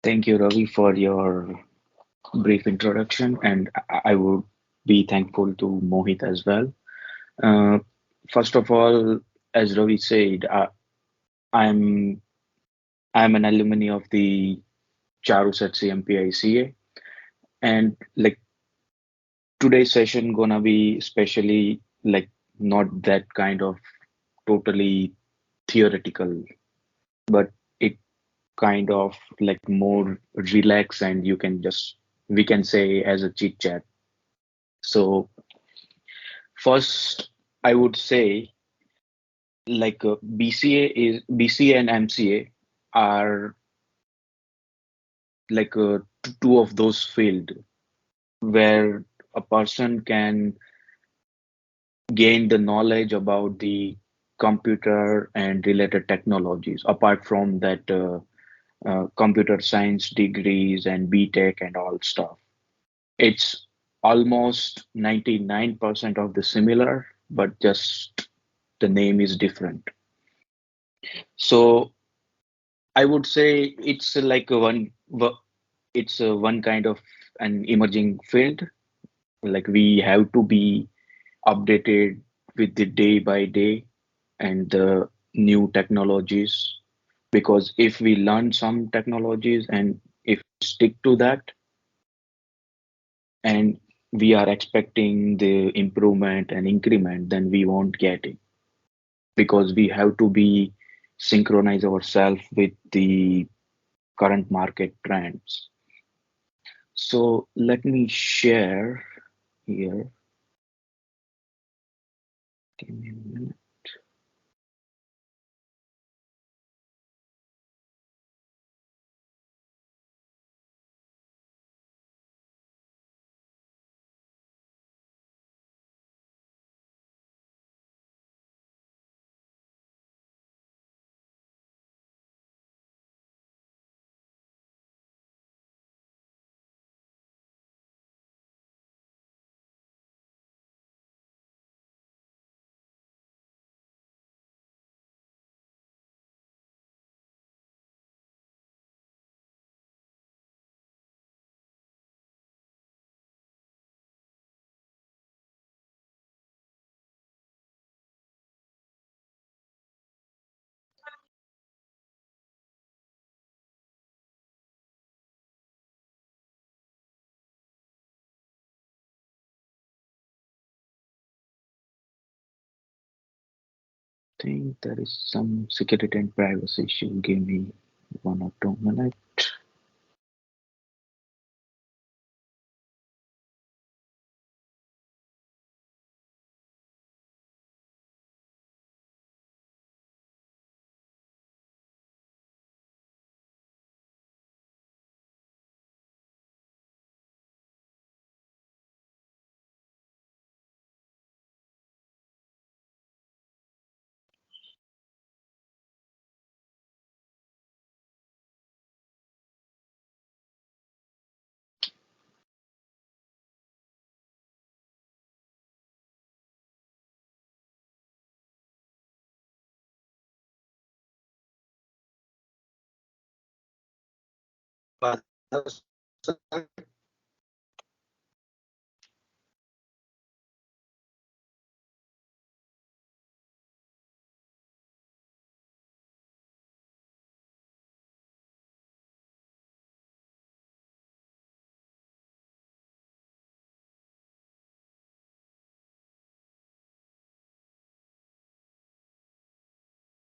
Thank you, Ravi, for your brief introduction, and I would be thankful to Mohit as well. Uh, First of all, as Ravi said, I'm I'm an alumni of the Charusat CMPICA, and like today's session gonna be especially like not that kind of totally theoretical, but it kind of like more relaxed, and you can just we can say as a chit chat. So first, I would say BCA and MCA are two of those field where a person can gain the knowledge about the computer and related technologies apart from that computer science degrees and BTech and all stuff. It's almost 99% of the similar, but just the name is different. So I would say it's like it's a one kind of an emerging field. Like we have to be updated with the day by day and the new technologies, because if we learn some technologies and if we stick to that and we are expecting the improvement and increment, then we won't get it, because we have to be synchronize ourselves with the current market trends. So let me share here. Give me a minute. Think there is some security and privacy issue. Give me 1 or 2 minutes.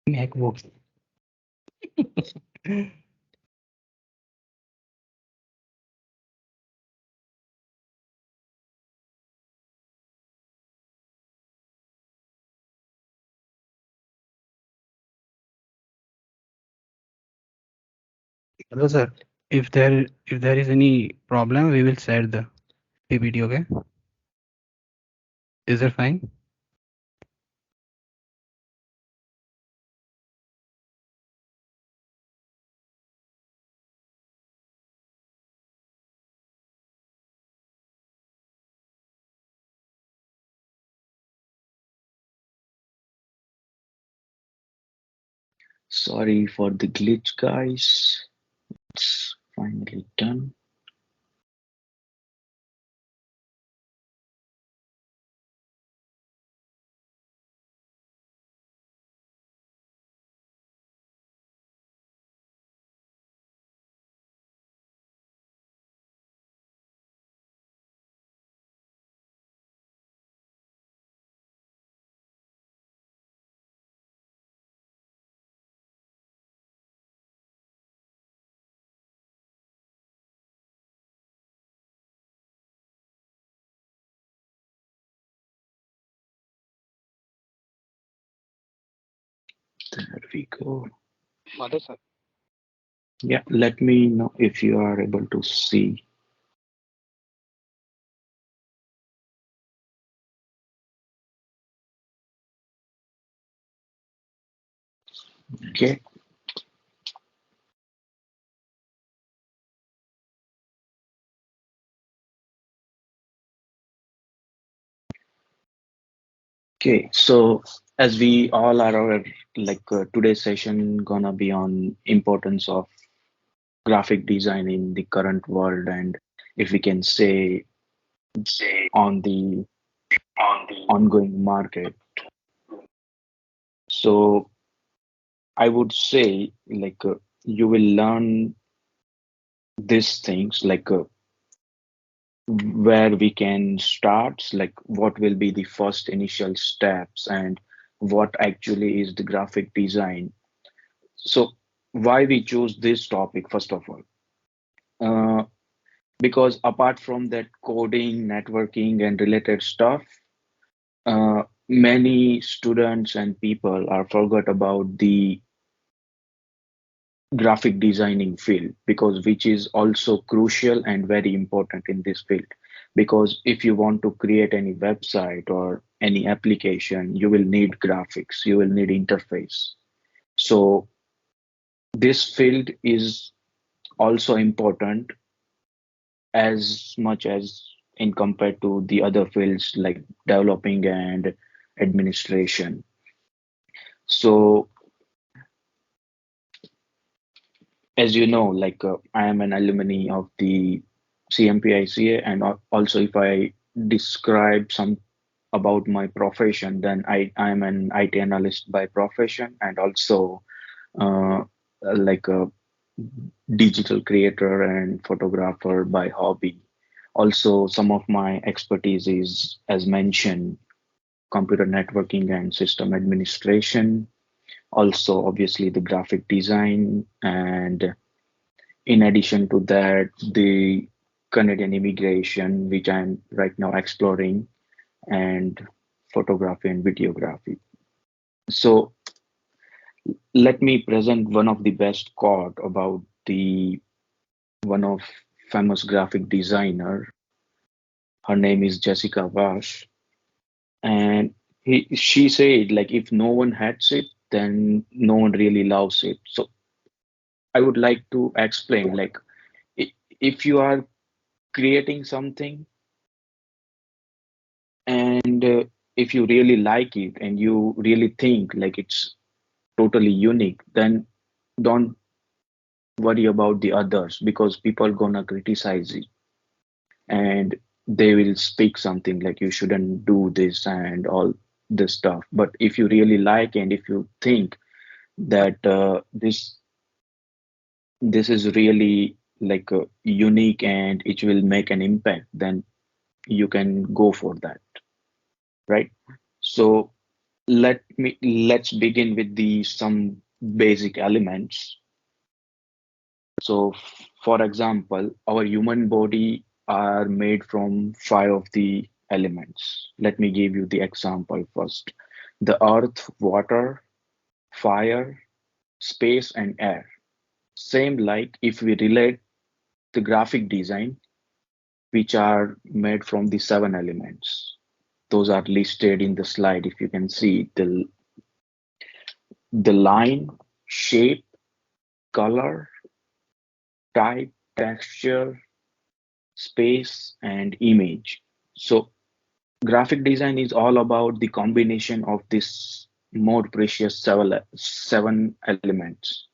MacBooks. Hello, sir. If there is any problem, we will share the PPT. Okay, is that fine? Sorry for the glitch, guys. It's Finally done. There we go. Madhav sir. Yeah, let me know if you are able to see. Okay. Okay. So as we all are aware, today's session gonna be on importance of graphic design in the current world, and if we can say on the ongoing market. So I would say you will learn these things where we can start, like what will be the first initial steps and what actually is the graphic design. So why we choose this topic first of all? Because apart from that coding, networking, and related stuff, many students and people are forgot about the graphic designing field, because which is also crucial and very important in this field, because if you want to create any website or any application, you will need graphics, you will need interface. So this field is also important as much as in compared to the other fields like developing and administration. So as you know, I am an alumni of the CMPICA, and also if I describe some about my profession, then I am an IT analyst by profession, and also like a digital creator and photographer by hobby. Also, some of my expertise is, as mentioned, computer networking and system administration. Also, obviously, the graphic design, and in addition to that, the Canadian immigration, which I'm right now exploring, and photography and videography. So let me present one of the best quote about the one of famous graphic designer. Her name is Jessica Vash, and she said like if no one hates it, then no one really loves it. So I would like to explain if you are creating something, and if you really like it and you really think like it's totally unique, then don't worry about the others, because people gonna criticize it, and they will speak something like you shouldn't do this and all this stuff. But if you really like and if you think that this is really unique and it will make an impact, then you can go for that, right? So let's begin with the some basic elements. So for example, our human body are made from five of the elements. Let me give you the example first: the earth, water, fire, space, and air. Same like if we relate the graphic design, which are made from the seven elements. Those are listed in the slide. If you can see the line, shape, color, type, texture, space, and image. So graphic design is all about the combination of this more precious seven elements.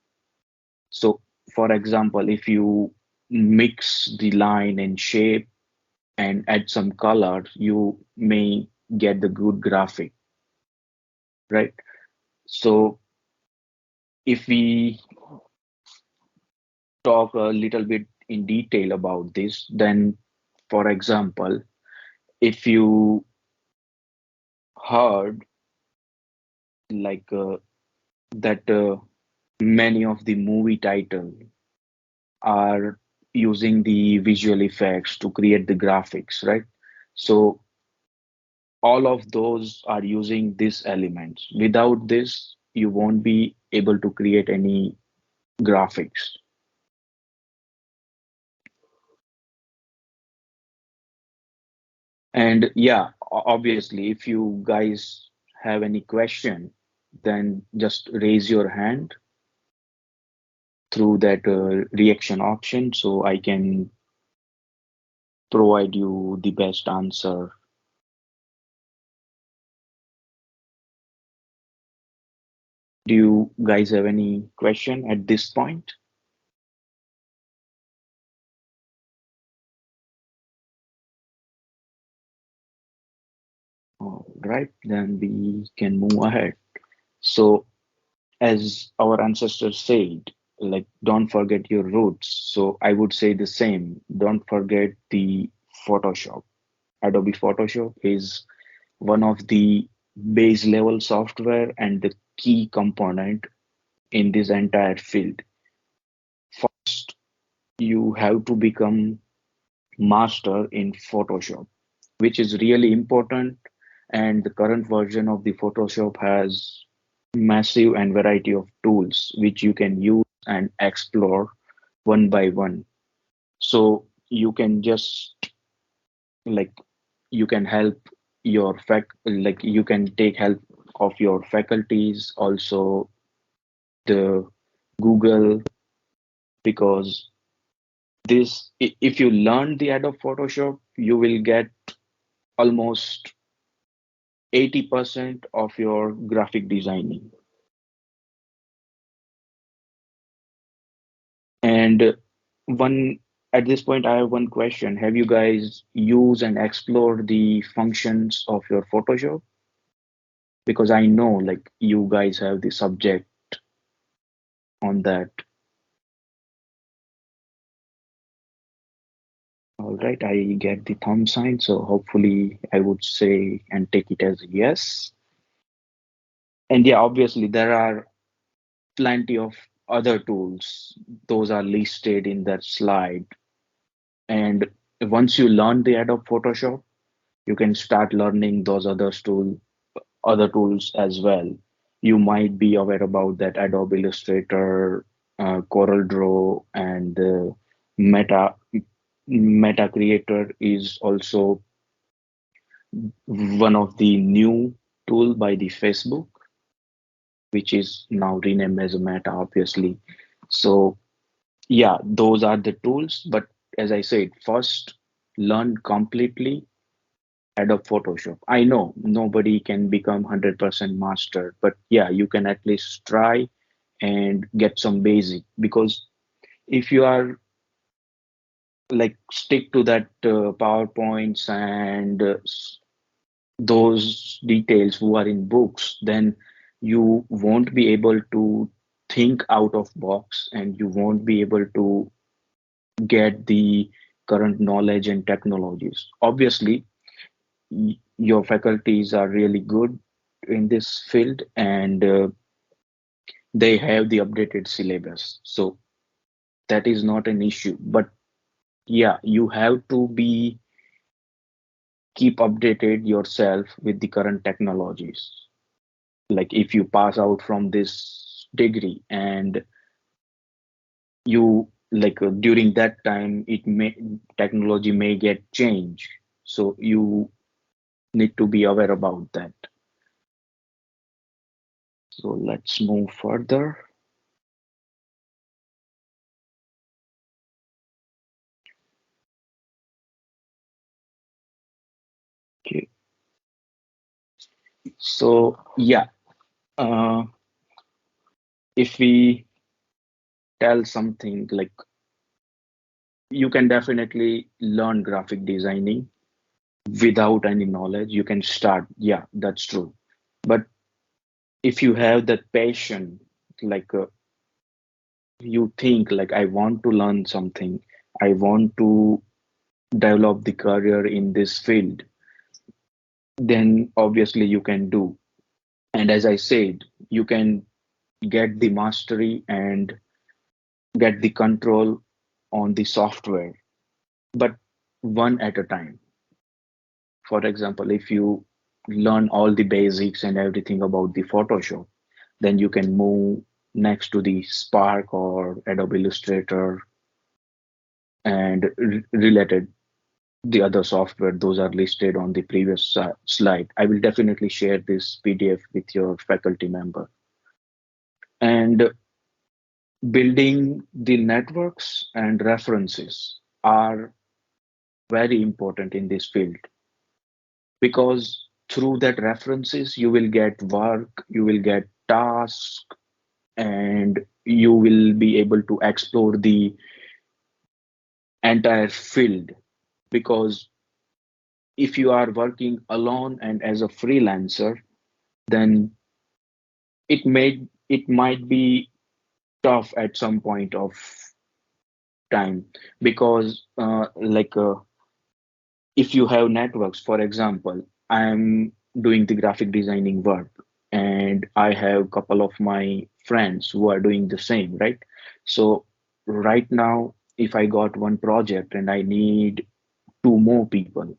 So for example, if you mix the line and shape and add some color, you may get the good graphic, right? So if we talk a little bit in detail about this, then for example, if you heard like that many of the movie title are using the visual effects to create the graphics, right? So all of those are using these elements. Without this, you won't be able to create any graphics. And yeah, obviously, if you guys have any question, then just raise your hand through that reaction option so I can provide you the best answer. Do you guys have any question at this point? All right, then we can move ahead. So, as our ancestors said, like, don't forget your roots. So, I would say the same. Don't forget the Photoshop. Adobe Photoshop is one of the base level software and the key component in this entire field. First, you have to become master in Photoshop, which is really important. And the current version of the Photoshop has massive and variety of tools which you can use and explore one by one. So you can just like you can help your like you can take help of your faculties, also the Google, because if you learn the Adobe Photoshop, you will get almost 80% of your graphic designing. And one at this point, I have one question. Have you guys used and explored the functions of your Photoshop? Because I know like you guys have the subject on that. All right, I get the thumb sign, so hopefully I would say and take it as a yes. And yeah, obviously there are plenty of other tools. Those are listed in that slide. And once you learn the Adobe Photoshop, you can start learning those other tools as well. You might be aware about that Adobe Illustrator, CorelDRAW, and Meta Creator is also one of the new tool by the Facebook, which is now renamed as Meta, obviously. So yeah, those are the tools. But as I said, first learn completely Adobe Photoshop. I know nobody can become 100% master, but yeah, you can at least try and get some basic, because if you are like stick to that PowerPoints and those details who are in books, then you won't be able to think out of box and you won't be able to get the current knowledge and technologies. Obviously, your faculties are really good in this field and they have the updated syllabus, so that is not an issue. But yeah, you have to be keep updated yourself with the current technologies. Like if you pass out from this degree and you like during that time it may technology may get changed, so you need to be aware about that. So let's move further. Okay, so yeah, uh, if we tell something like You can definitely learn graphic designing without any knowledge. You can start, yeah, that's true. But if you have that passion, like you think like I want to learn something, I want to develop the career in this field, then obviously you can do. And as I said, you can get the mastery and get the control on the software, but one at a time. For example, if you learn all the basics and everything about the Photoshop, then you can move next to the Spark or Adobe Illustrator and related the other software. Those are listed on the previous slide. I will definitely share this PDF with your faculty member. And building the networks and references are very important in this field, because through that references you will get work, you will get tasks, and you will be able to explore the entire field. Because if you are working alone and as a freelancer, then it might be tough at some point of time, because if you have networks, for example, I'm doing the graphic designing work and I have a couple of my friends who are doing the same, right? So right now, if I got one project and I need two more people,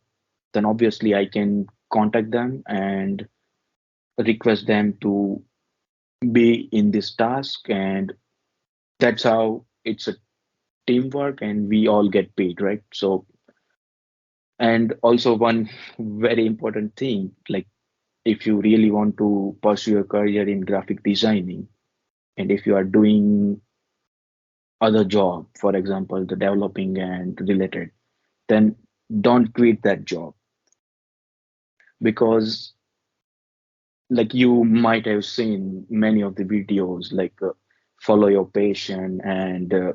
then obviously I can contact them and request them to be in this task. And that's how it's a teamwork and we all get paid, right? So, and also one very important thing, like if you really want to pursue a career in graphic designing, and if you are doing other job, for example, the developing and related, then don't quit that job. Because like you might have seen many of the videos, like follow your passion and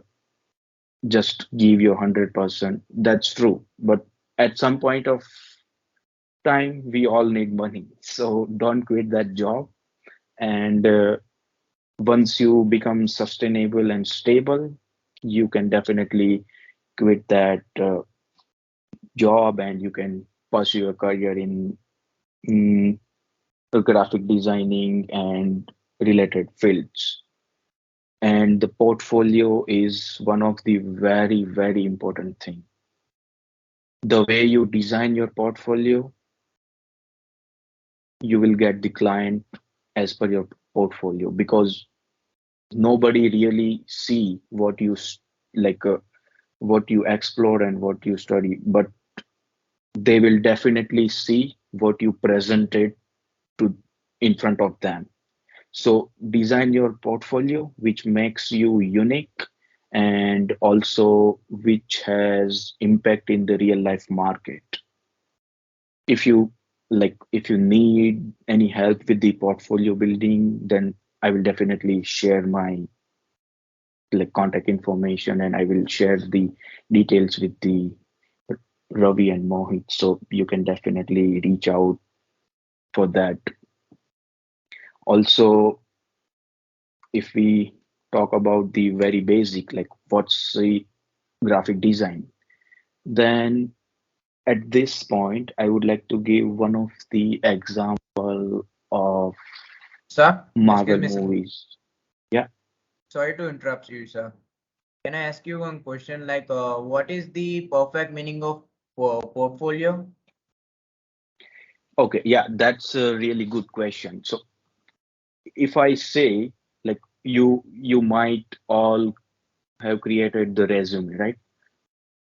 just give your 100%. That's true, but at some point of time we all need money, so don't quit that job. And once you become sustainable and stable, you can definitely quit that job and you can pursue a career in mm, graphic designing and related fields. And the portfolio is one of the very, very important thing. The way you design your portfolio, you will get the client as per your portfolio, because nobody really see what you like what you explore and what you study, but they will definitely see what you presented to in front of them. So design your portfolio which makes you unique and also which has impact in the real life market. If you if you need any help with the portfolio building, then I will definitely share my contact information and I will share the details with the Ravi and Mohit, so you can definitely reach out for that. Also, if we talk about the very basic, like what's the graphic design, then at this point, I would like to give one of the example of Sir, excuse Marvel me, sir. movies. Yeah. Sorry to interrupt you, sir. Can I ask you one question? Like, what is the perfect meaning of portfolio? Okay. Yeah, that's a really good question. So if I say like you might all have created the resume, right?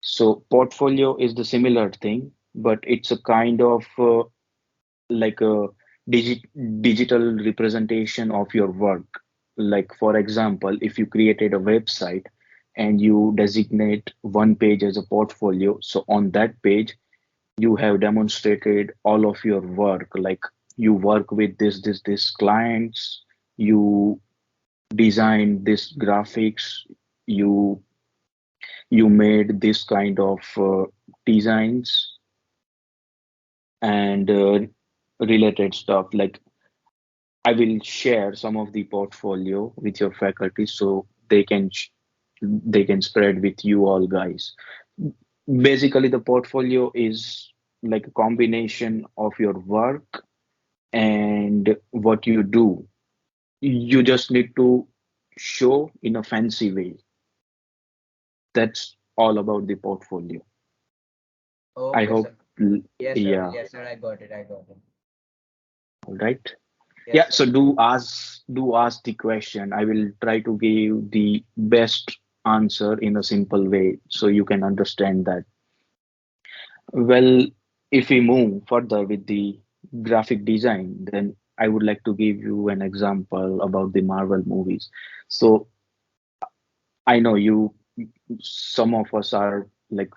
So portfolio is the similar thing, but it's a kind of like a digital representation of your work. Like for example, if you created a website and you designate one page as a portfolio, so on that page you have demonstrated all of your work, like you work with this clients, you design this graphics, you You made this kind of designs and related stuff. Like I will share some of the portfolio with your faculty so they can spread with you all guys. Basically, the portfolio is like a combination of your work and what you do. You just need to show in a fancy way. That's all about the portfolio. I Okay, hope, sir. Yes, sir. yeah, Yes, sir. I got it. I got it. all right. Yeah, Yes, sir. so do ask the question. I will try to give the best answer in a simple way so you can understand that. Well, if we move further with the graphic design, then I would like to give you an example about the Marvel movies. So I know some of us are like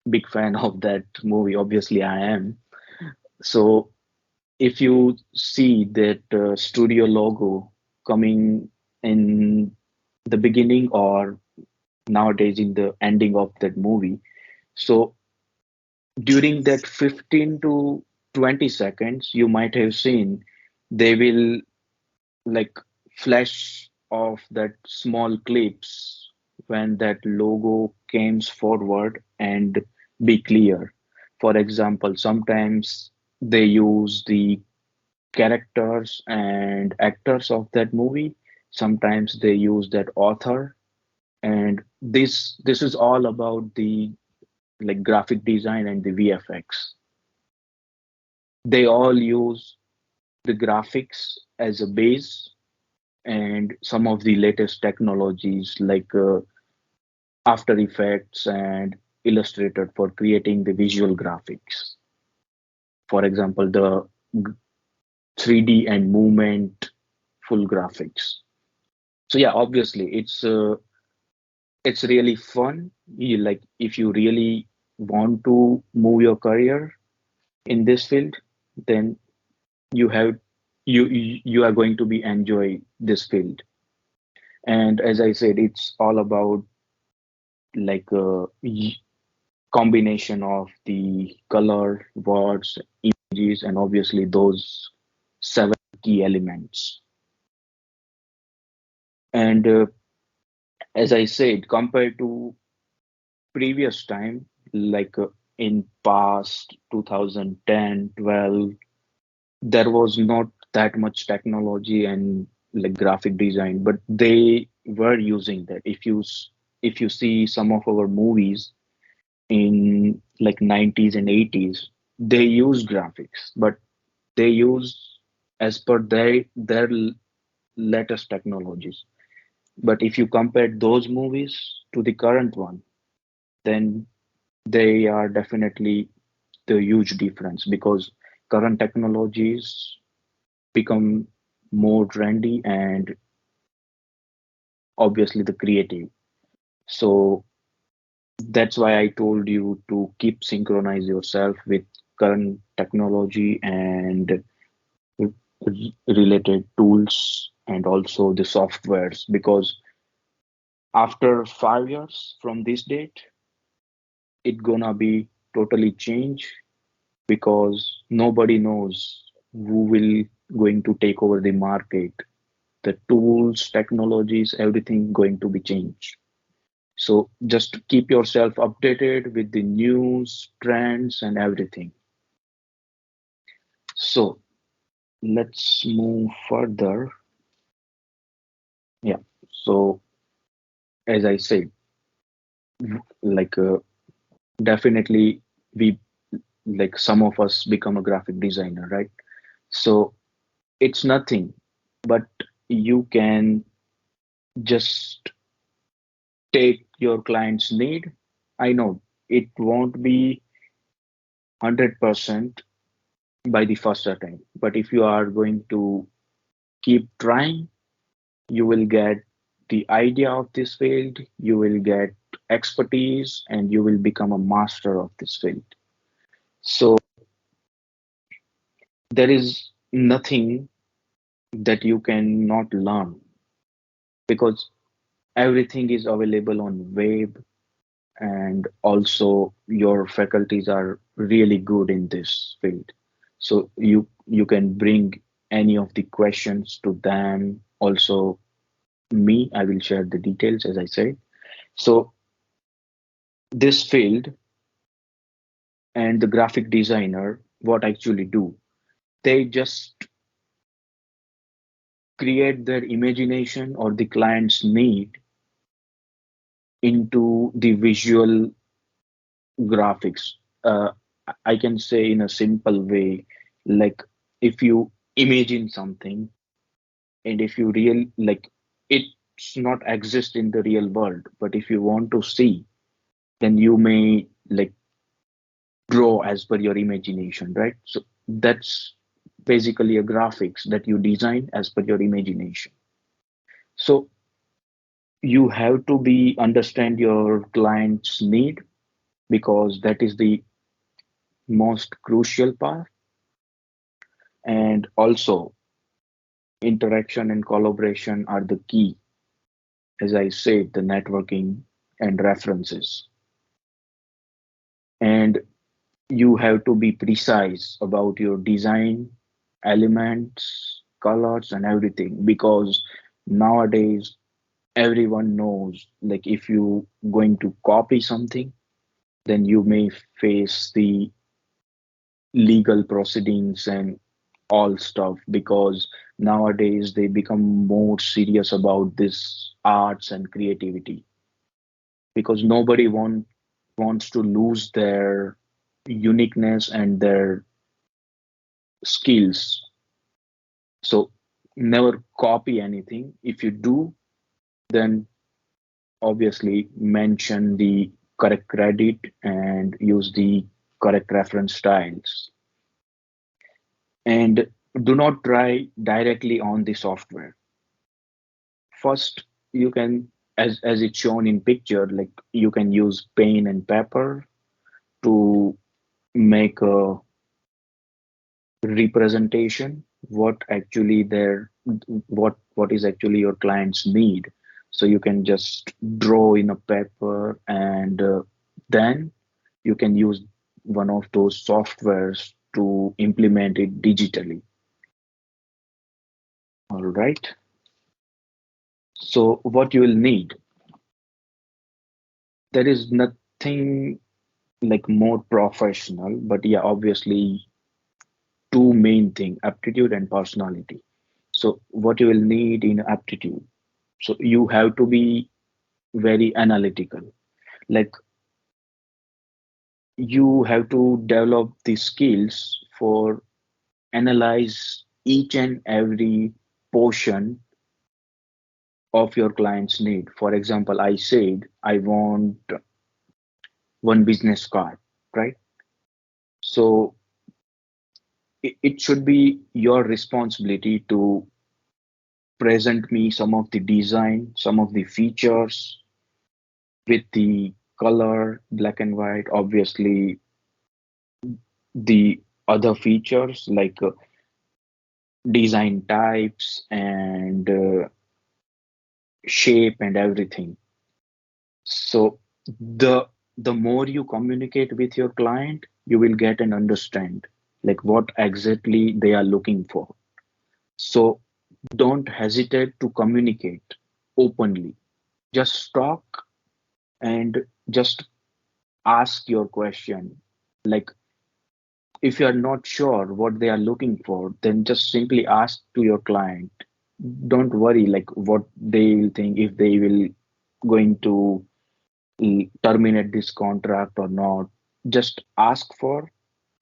big fan of that movie. Obviously, I am. So if you see that studio logo coming in the beginning or nowadays in the ending of that movie, so during that 15 to 20 seconds, you might have seen they will like flash of that small clips when that logo comes forward and be clear. For example, sometimes they use the characters and actors of that movie. Sometimes they use that author, and this is all about the like graphic design and the VFX. They all use the graphics as a base and some of the latest technologies like After Effects and Illustrator for creating the visual graphics. For example, the 3D and movement full graphics. So yeah, obviously it's really fun. Like if you really want to move your career in this field, then you have you are going to be enjoy this field. And as I said, it's all about like a combination of the color, words, images, and obviously those seven key elements. And as I said, compared to previous time, like in past 2010, 12, there was not that much technology and like graphic design, but they were using that. If you see some of our movies in like 90s and 80s, they use graphics, but they use as per their latest technologies. But if you compare those movies to the current one, then they are definitely the huge difference because current technologies become more trendy and obviously the creative. So that's why I told you to keep synchronize yourself with current technology and related tools and also the softwares because after 5 years from this date, it gonna be totally change because nobody knows who will going to take over the market. The tools, technologies, everything going to be changed. So just keep yourself updated with the news, trends, and everything. So let's move further. Yeah. So as I said, like definitely we like some of us become a graphic designer, right? So it's nothing, but you can just take your client's need. I know it won't be 100% by the first attempt, but if you are going to keep trying, you will get the idea of this field, you will get expertise, and you will become a master of this field. So there is nothing that you cannot learn because everything is available on web. and also your faculties are really good in this field. So you can bring any of the questions to them. Also, me, I will share the details as I said. So this field and the graphic designer, what actually do? They just create their imagination or the client's need into the visual graphics. Uh, I can say in a simple way, like if you imagine something and if you real like it's not exist in the real world, but if you want to see, then you may like draw as per your imagination, right? So that's basically a graphics that you design as per your imagination. So you have to be understand your client's need because that is the most crucial part. And also interaction and collaboration are the key, as I said, the networking and references. And you have to be precise about your design elements, colors, and everything because nowadays everyone knows like if you going to copy something, then you may face the legal proceedings and all stuff because nowadays they become more serious about this arts and creativity because nobody wants to lose their uniqueness and their skills. So never copy anything. If you do, then obviously mention the correct credit and use the correct reference styles. And do not try directly on the software. First, you can, as it's shown in picture, like you can use pen and paper to make a representation what is actually your client's need. So you can just draw in a paper and then you can use one of those softwares to implement it digitally. All right. So what you will need, there is nothing like more professional, but yeah, obviously two main thing, aptitude and personality. So what you will need in aptitude, so you have to be very analytical, like you have to develop the skills for analyze each and every portion of your client's need. For example, I said I want one business card, right? So it should be your responsibility to present me some of the design, some of the features with the color, black and white, obviously the other features like design types and shape and everything. So the more you communicate with your client, you will get and understand like what exactly they are looking for. So don't hesitate to communicate openly. Just talk and just ask your question. Like if you are not sure what they are looking for, then just simply ask to your client. Don't worry like what they will think if they will going to terminate this contract or not. Just ask for.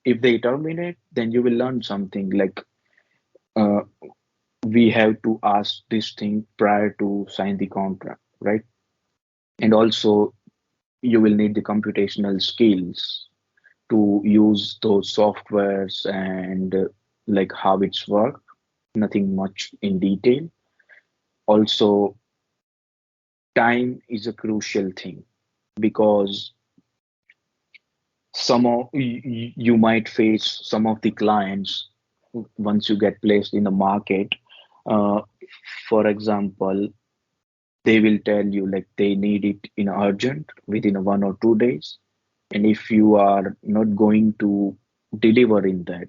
If they terminate, then you will learn something like uh, we have to ask this thing prior to sign the contract, right? And also you will need the computational skills to use those softwares and like how it's work, nothing much in detail. Also, time is a crucial thing because you might face some of the clients once you get placed in the market. Uh, for example, They will tell you like they need it in urgent within 1 or 2 days. And if you are not going to deliver in that,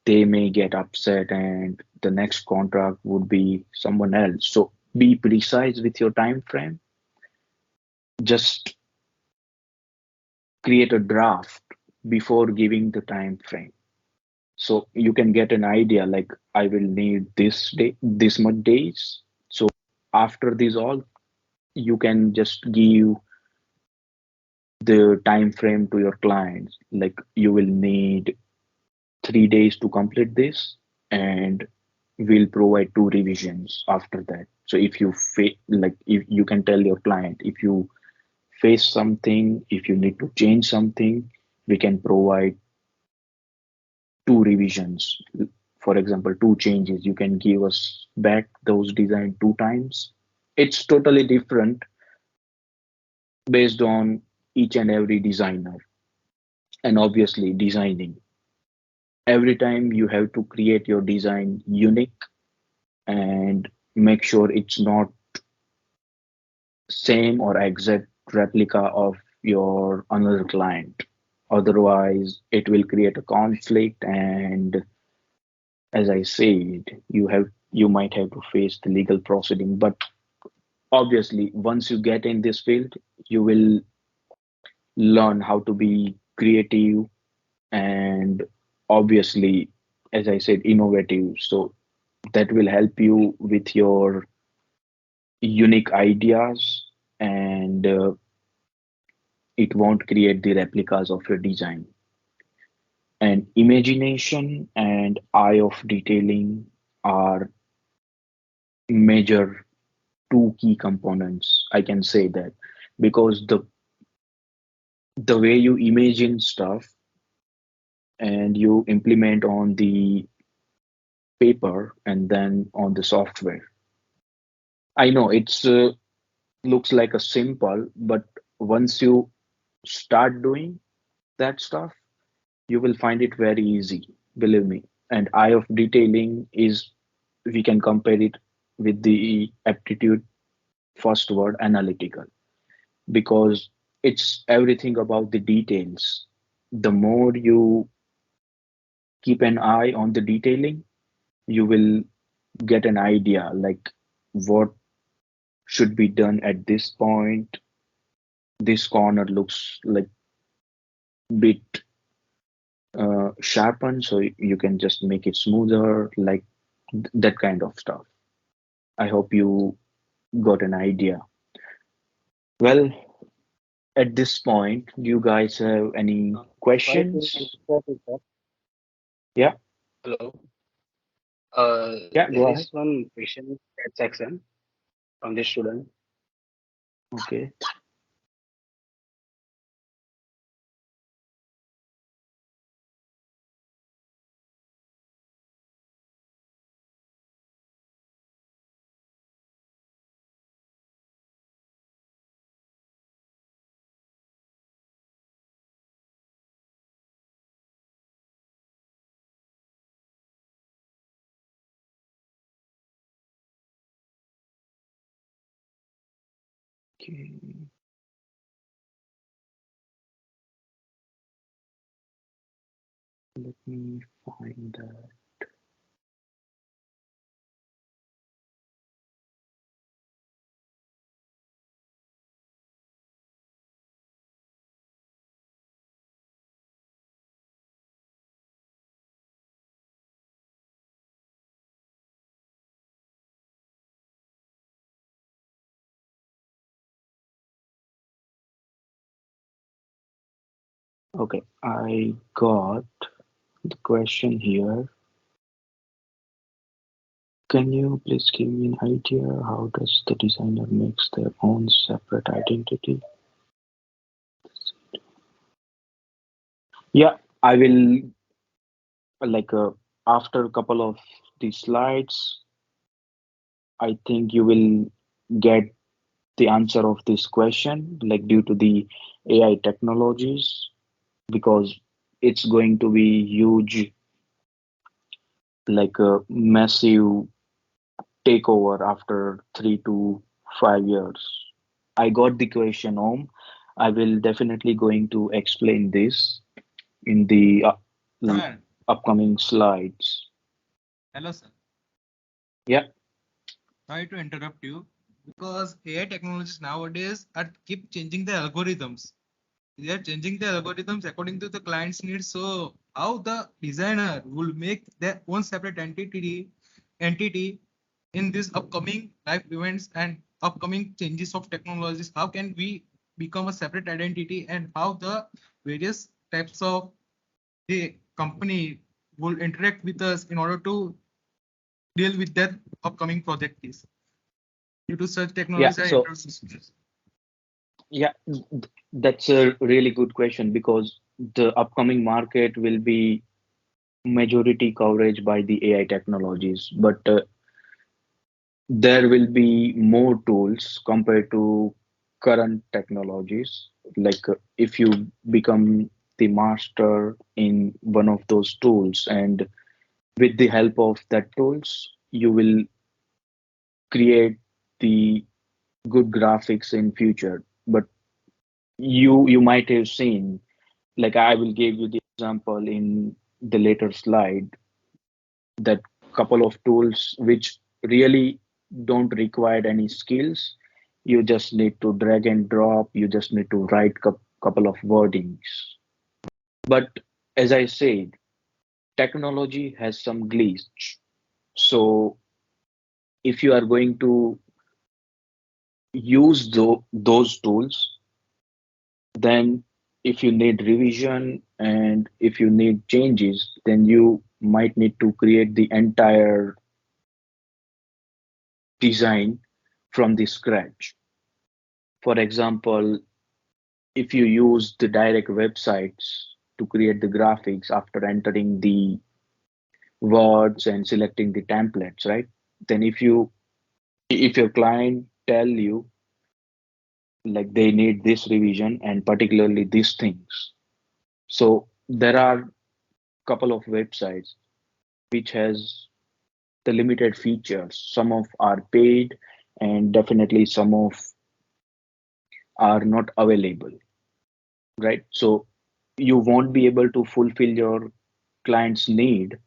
they may get upset and the next contract would be someone else. So be precise with your time frame. Just create a draft before giving the time frame. So you can get an idea like I will need this day, this much days. So after this all, you can just give the time frame to your clients. Like you will need 3 days to complete this, and we'll provide two revisions after that. So if you like if you can tell your client if you face something, if you need to change something, we can provide two revisions. For example, two changes. You can give us back those design two times. It's totally different based on each and every designer. And obviously, designing. Every time you have to create your design unique and make sure it's not same or exact replica of your another client. Otherwise, it will create a conflict, and as I said, you might have to face the legal proceeding. But obviously, once you get in this field, you will learn how to be creative and obviously, as I said, innovative. So that will help you with your unique ideas, and it won't create the replicas of your design. And imagination and eye of detailing are major two key components. I can say that because the way you imagine stuff and you implement on the paper and then on the software. I know it's looks like a simple, but once you start doing that stuff, you will find it very easy, believe me. And eye of detailing is, we can compare it with the aptitude first word analytical, because it's everything about the details. The more you keep an eye on the detailing, you will get an idea like what should be done at this point. This corner looks like bit sharpened, so you can just make it smoother, like that kind of stuff. I hope you got an idea. Well, at this point, do you guys have any Sorry to questions? interrupt you, sir. Yeah, Hello. yeah, There go is ahead. one question chat section from the student. Okay. Okay, let me find that. Okay, I got the question here. Can you please give me an idea how does the designer makes their own separate identity? Yeah, I will like after a couple of these slides, I think you will get the answer of this question, like due to the AI technologies, because it's going to be huge, like a massive takeover after 3 to 5 years? I got the question, Om. I will definitely going to explain this in the l- Sir, upcoming slides. hello sir. Yeah, Sorry to interrupt you because AI technologies nowadays are keep changing the algorithms. They are changing the algorithms according to the client's needs. So how the designer will make their own separate entity in these upcoming life events and upcoming changes of technologies? How can we become a separate identity and how the various types of the company will interact with us in order to deal with that upcoming project is due to such yeah. technologies are So introduced. yeah, that's a really good question because the upcoming market will be majority coverage by the AI technologies, but there will be more tools compared to current technologies. Like if you become the master in one of those tools, and with the help of that tools, you will create the good graphics in future. But you might have seen, like I will give you the example in the later slide, that couple of tools which really don't require any skills. You just need to drag and drop, you just need to write couple of wordings. But as I said, technology has some glitch. So if you are going to use those tools, then if you need revision and if you need changes, then you might need to create the entire design from the scratch. For example, if you use the direct websites to create the graphics after entering the words and selecting the templates, right? Then if your client tell you like they need this revision and particularly these things, so there are couple of websites which has the limited features. Some of are paid and definitely some of are not available, right? So you won't be able to fulfill your client's need.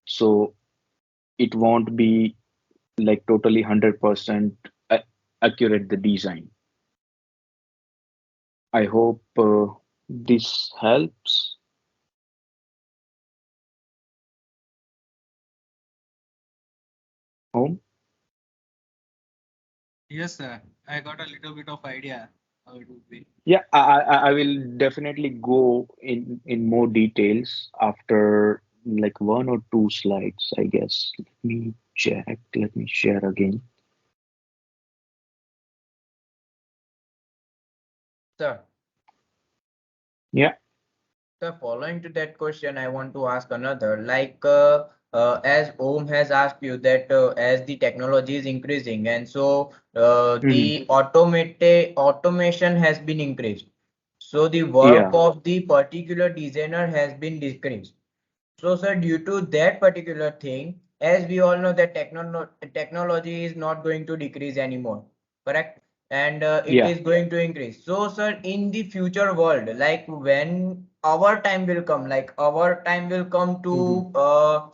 So it won't be like totally 100% accurate the design. I hope this helps. Home. Yes, sir. I got a little bit of idea how it would be. Yeah, I will definitely go in more details after like one or two slides, I guess. Let me check. Let me share again. Sir, Yeah. sir, following to that question, I want to ask another. As Om has asked you that as the technology is increasing, and so Hmm. the automation has been increased. So the work Yeah. of the particular designer has been decreased. So, sir, due to that particular thing, as we all know that technology is not going to decrease anymore, correct? And it Yeah. is going to increase. So, sir, in the future world, like when our time will come, like our time will come Hmm. to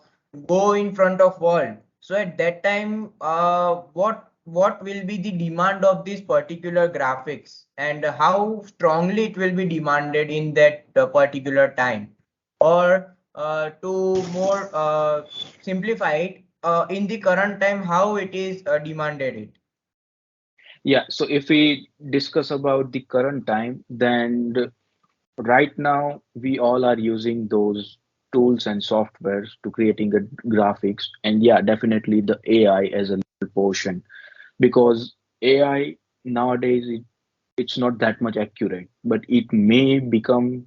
go in front of world. So at that time, what will be the demand of this particular graphics and how strongly it will be demanded in that particular time? Or to more simplify it, in the current time, how it is demanded it. Yeah. So if we discuss about the current time, then right now we all are using those tools and softwares to creating the graphics. And yeah, definitely the AI as a little portion, because AI nowadays it's not that much accurate, but it may become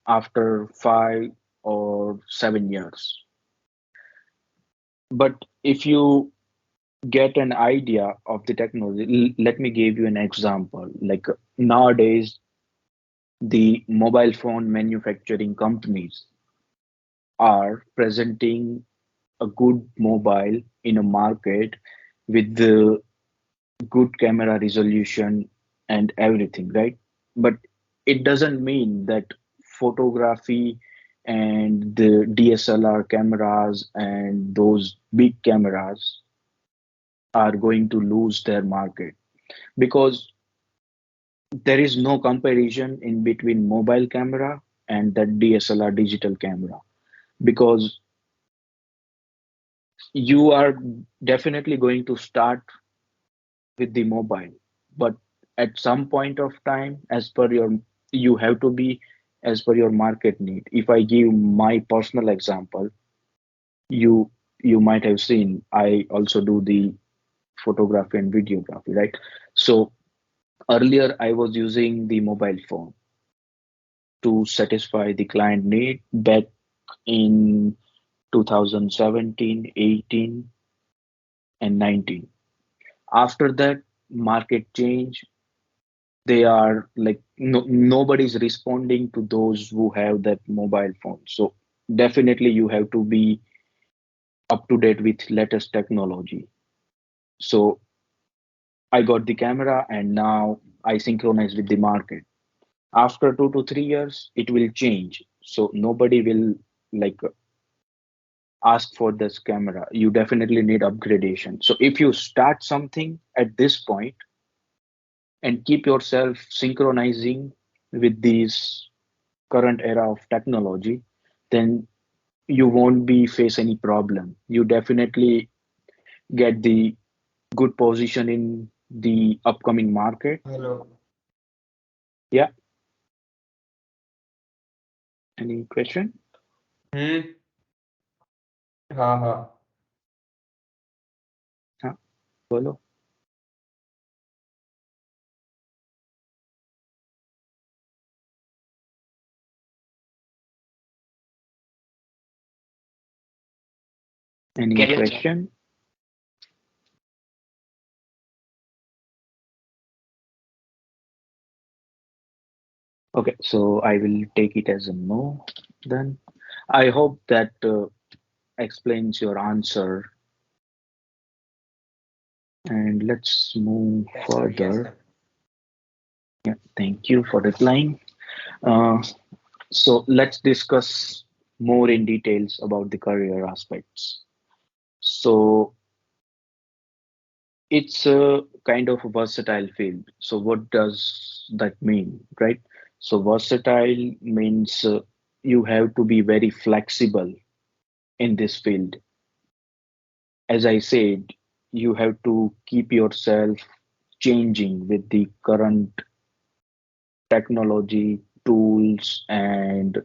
after 5 or 7 years. But if you get an idea of the technology, let me give you an example. Like nowadays, the mobile phone manufacturing companies are presenting a good mobile in a market with the good camera resolution and everything, right? But it doesn't mean that photography and the DSLR cameras and those big cameras are going to lose their market, because there is no comparison in between mobile camera and that DSLR digital camera, because you are definitely going to start with the mobile, but at some point of time, as per your, you have to be as per your market need. If I give my personal example, you you might have seen I also do the photography and videography, right? So earlier I was using the mobile phone to satisfy the client need back in 2017, 18, and 19. After that, market change. They are like nobody's responding to those who have that mobile phone. So definitely you have to be up to date with latest technology. So I got the camera and now I synchronize with the market. After 2 to 3 years, it will change. So nobody will like ask for this camera. You definitely need upgradation. So if you start something at this point and keep yourself synchronizing with these current era of technology, then you won't be face any problem. You definitely get the good position in the upcoming market. Hello. Yeah. Any question? Hmm. हाँ हाँ. हाँ, बोलो. Any Get it. question? Okay, so I will take it as a no then. I hope that explains your answer, and let's move Yes sir. Yes further. sir. Yeah, thank you for replying. Uh, so let's discuss more in details about the career aspects. So it's a kind of a versatile field. So what does that mean, right? So versatile means you have to be very flexible in this field. As I said, you have to keep yourself changing with the current technology, tools, and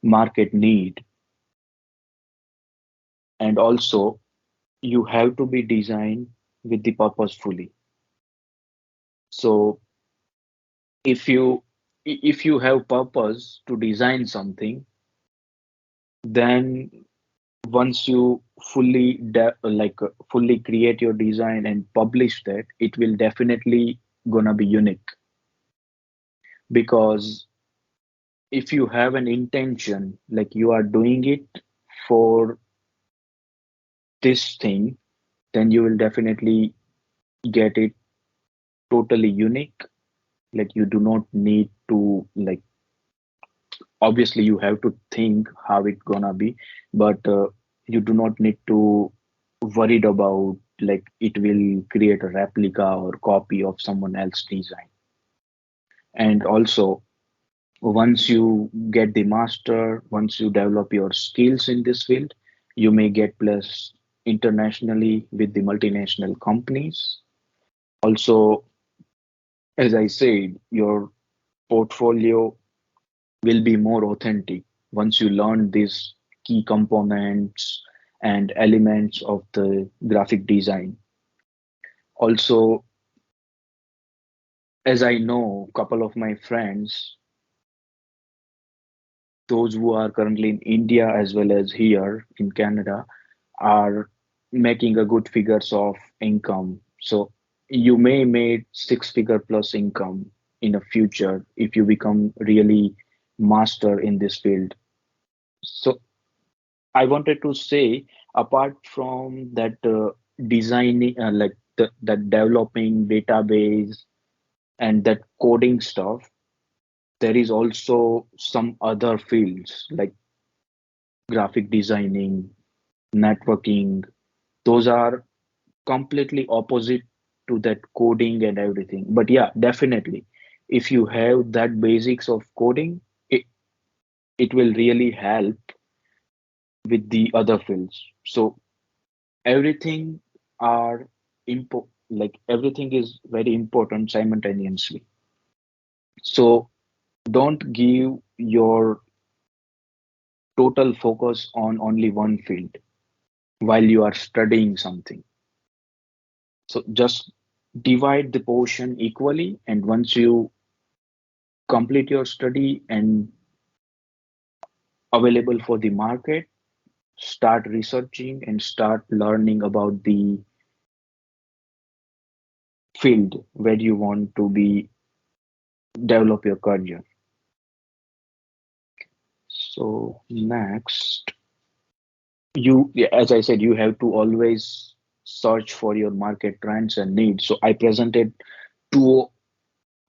market need. And also, you have to be designed with the purposefully. So if you have purpose to design something, then once you fully create your design and publish that, it will definitely gonna be unique, because if you have an intention like you are doing it for this thing, then you will definitely get it totally unique. Like you do not need to like, obviously you have to think how it gonna be, but you do not need to worried about like it will create a replica or copy of someone else's design. And also, once you get the master, once you develop your skills in this field, you may get placed internationally with the multinational companies. Also, as I said, your portfolio will be more authentic once you learn these key components and elements of the graphic design. Also, as I know, a couple of my friends, those who are currently in India as well as here in Canada, are making a good figures of income. So you may make six-figure plus income in the future if you become really master in this field. So I wanted to say, apart from that designing, like that developing database and that coding stuff, there is also some other fields like graphic designing, networking. Those are completely opposite to that coding and everything. But yeah, definitely, if you have that basics of coding, it will really help with the other fields. So everything are like everything is very important simultaneously. So don't give your total focus on only one field while you are studying something. So just divide the portion equally, and once you complete your study and available for the market, start researching and start learning about the field where you want to be develop your career. So next, yeah, as I said, you have to always search for your market trends and needs. So I presented two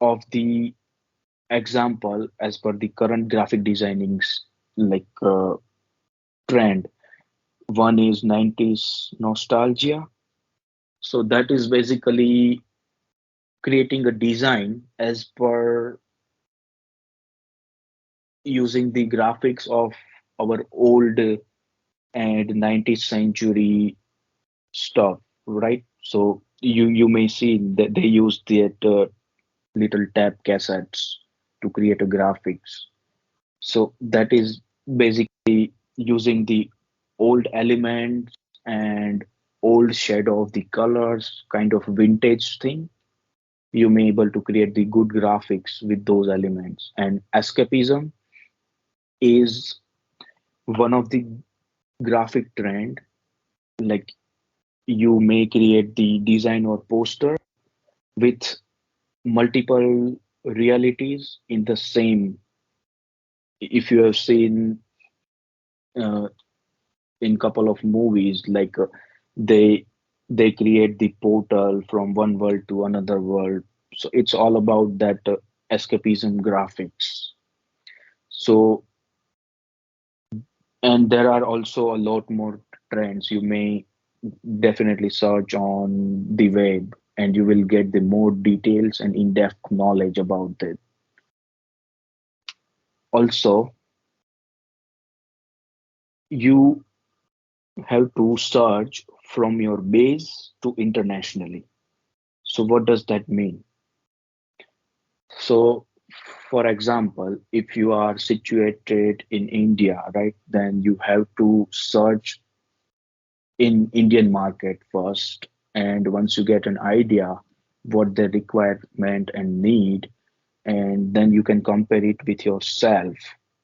of the example as per the current graphic designing's like trend. One is 90s nostalgia. So that is basically creating a design as per using the graphics of our old and 19th century stuff, right? So you may see that they use that little tab cassettes to create a graphics. So that is basically using the old elements and old shadow of the colors, kind of vintage thing. You may able to create the good graphics with those elements. And escapism is one of the graphic trend. Like you may create the design or poster with multiple realities in the same. If you have seen uh, in couple of movies, like they they create the portal from one world to another world. So it's all about that escapism graphics. So and there are also a lot more trends. You may definitely search on the web and you will get the more details and in-depth knowledge about it. Also, you have to search from your base to internationally. So what does that mean? So for example, if you are situated in India, right, then you have to search in Indian market first. And once you get an idea what the requirement and need, and then you can compare it with yourself.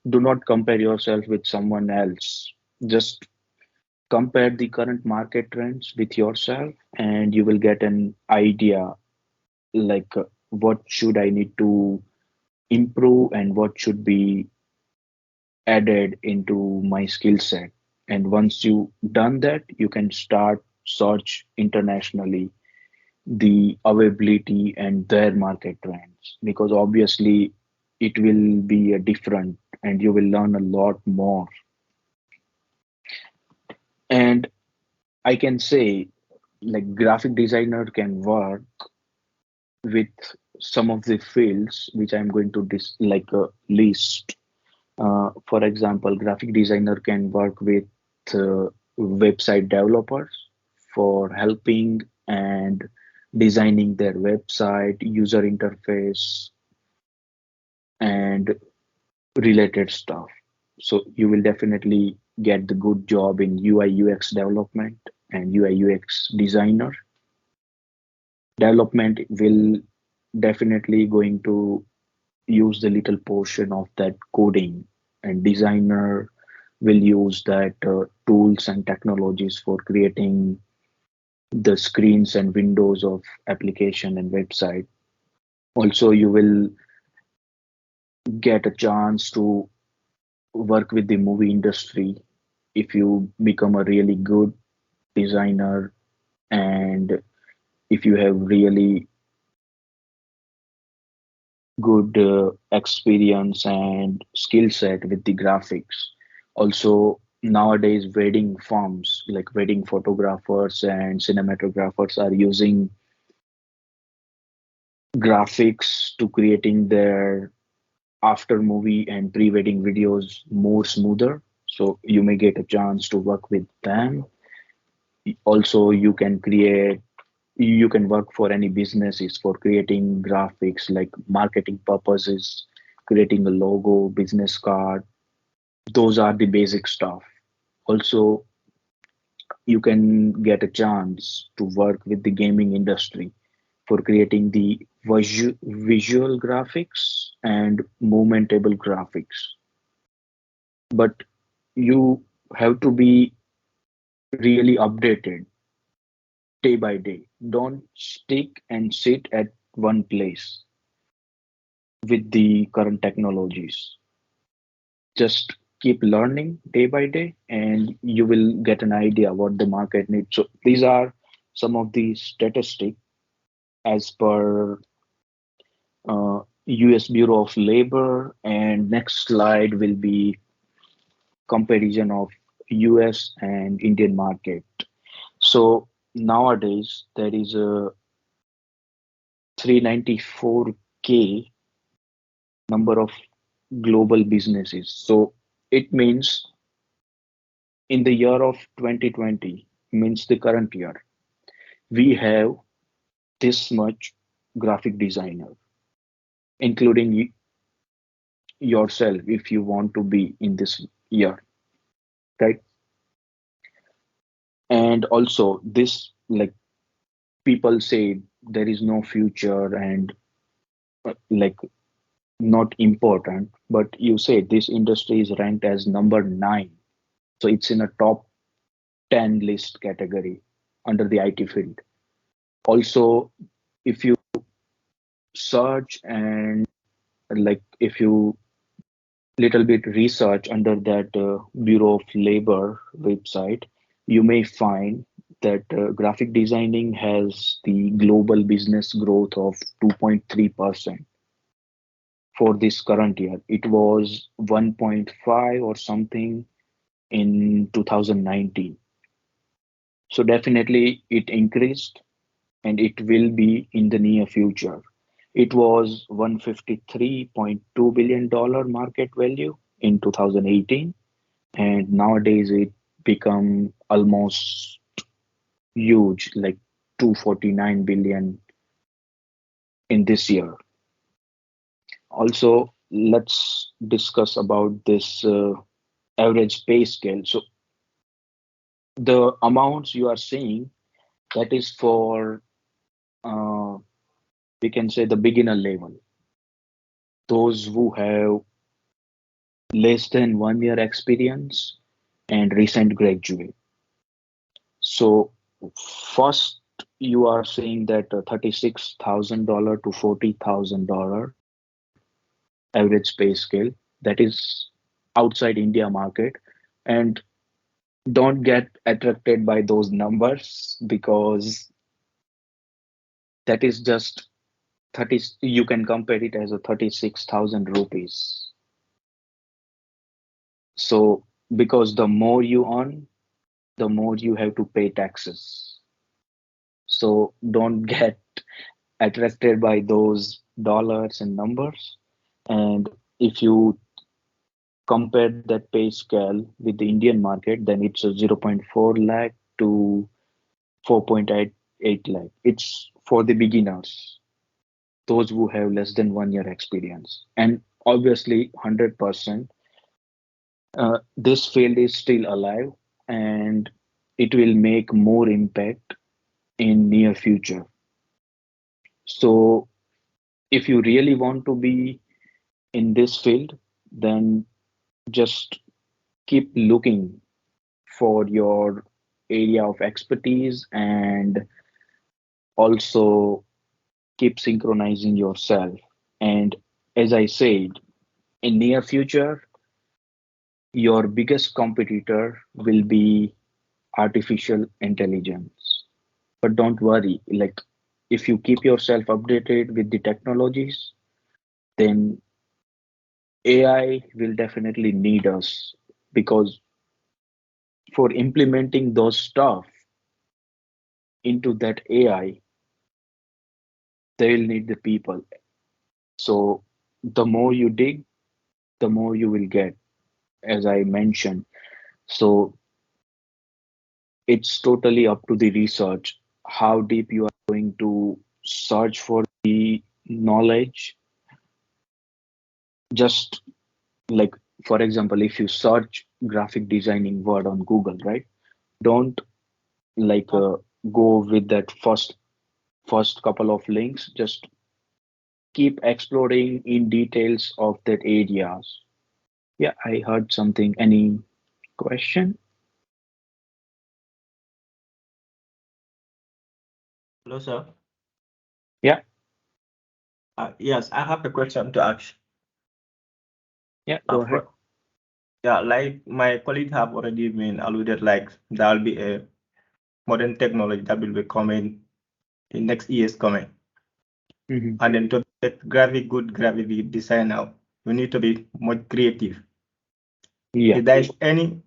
Do not compare yourself with someone else. Just compare the current market trends with yourself, and you will get an idea like what should I need to improve and what should be added into my skill set. And once you done that, you can start search internationally the availability and their market trends, because obviously it will be a different and you will learn a lot more. And I can say like graphic designer can work with some of the fields which I'm going to like list. For example, graphic designer can work with website developers for helping and designing their website, user interface, and related stuff. So you will definitely get the good job in UI UX development and UI UX designer. Development will definitely going to use the little portion of that coding, and designer will use that tools and technologies for creating the screens and windows of application and website. Also, you will get a chance to work with the movie industry if you become a really good designer and if you have really good experience and skill set with the graphics. Also, nowadays, wedding firms like wedding photographers and cinematographers are using graphics to creating their after movie and pre-wedding videos more smoother. So you may get a chance to work with them. Also, you can work for any businesses for creating graphics like marketing purposes, creating a logo, business card. Those are the basic stuff. Also, you can get a chance to work with the gaming industry for creating the visual graphics and movementable graphics. But you have to be really updated day by day. Don't stick and sit at one place with the current technologies. Just keep learning day by day, and you will get an idea what the market needs. So these are some of the statistics as per US Bureau of Labor, and next slide will be comparison of US and Indian market. So nowadays there is a 394K number of global businesses. So it means in the year of 2020, means the current year, we have this much graphic designer, including yourself if you want to be in this year, right? And also this, like, people say there is no future and like not important, but you say this industry is ranked as number 9, so it's in a top 10 list category under the IT field. Also, if you search and like if you little bit research under that Bureau of Labor website, you may find that graphic designing has the global business growth of 2.3% for this current year. It was 1.5 or something in 2019. So definitely it increased, and it will be in the near future. It was $153.2 billion market value in 2018, and nowadays it become almost huge, like 249 billion in this year. Also, let's discuss about this average pay scale. So the amounts you are seeing, that is for uh, we can say the beginner level, those who have less than 1 year experience and recent graduate. So first you are saying that $36,000 to $40,000 average pay scale, that is outside India market. And don't get attracted by those numbers, because that is just 30, you can compare it as a 36,000 rupees. So because the more you earn, the more you have to pay taxes. So don't get attracted by those dollars and numbers. And if you compare that pay scale with the Indian market, then it's a zero point 0.4 lakh to 4.88 lakh. It's for the beginners, those who have less than 1 year experience. And obviously, 100%, this field is still alive, and it will make more impact in near future. So if you really want to be in this field, then just keep looking for your area of expertise, and also keep synchronizing yourself. And as I said, in near future, your biggest competitor will be artificial intelligence. But don't worry, like if you keep yourself updated with the technologies, then AI will definitely need us, because for implementing those stuff into that AI, they will need the people. So the more you dig, the more you will get, as I mentioned. So it's totally up to the research how deep you are going to search for the knowledge. Just like, for example, if you search graphic designing word on Google, right? Don't like go with that first couple of links. Just keep exploring in details of that areas. Yeah, I heard something. Any question? Hello, sir. Yeah, Yes, I have a question to ask. yeah, Uh, go ahead. for, yeah, like my colleague have already been alluded, like there'll be a modern technology that will be coming in next years coming. Mhm. And then to get good graphic designer, you need to be more creative. Yeah. If there is any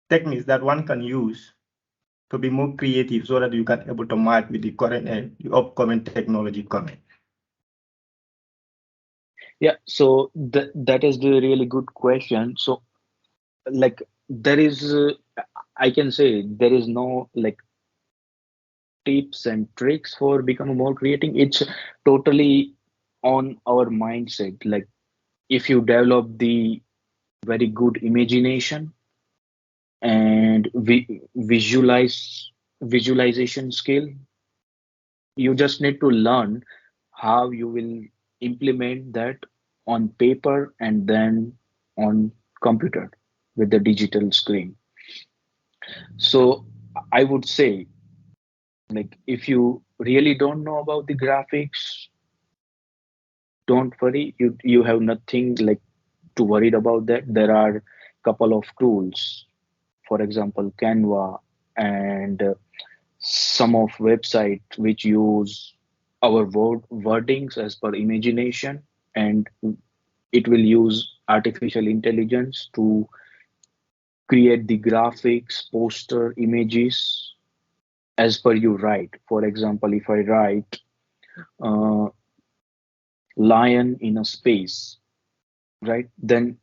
techniques that one can use to be more creative so that you can able to match with the current and the upcoming technology coming. Yeah, so that is the really good question. So like there is I can say there is no like tips and tricks for becoming more creating. It's totally on our mindset. Like if you develop the very good imagination and visualization skill, you just need to learn how you will implement that on paper and then on computer with the digital screen. So I would say, like, if you really don't know about the graphics, don't worry. You have nothing like to worried about that. There are couple of tools, for example, Canva and some of website which use our wordings as per imagination, and it will use artificial intelligence to create the graphics, poster, images as per you write. For example, if I write uh, lion in a space, right, then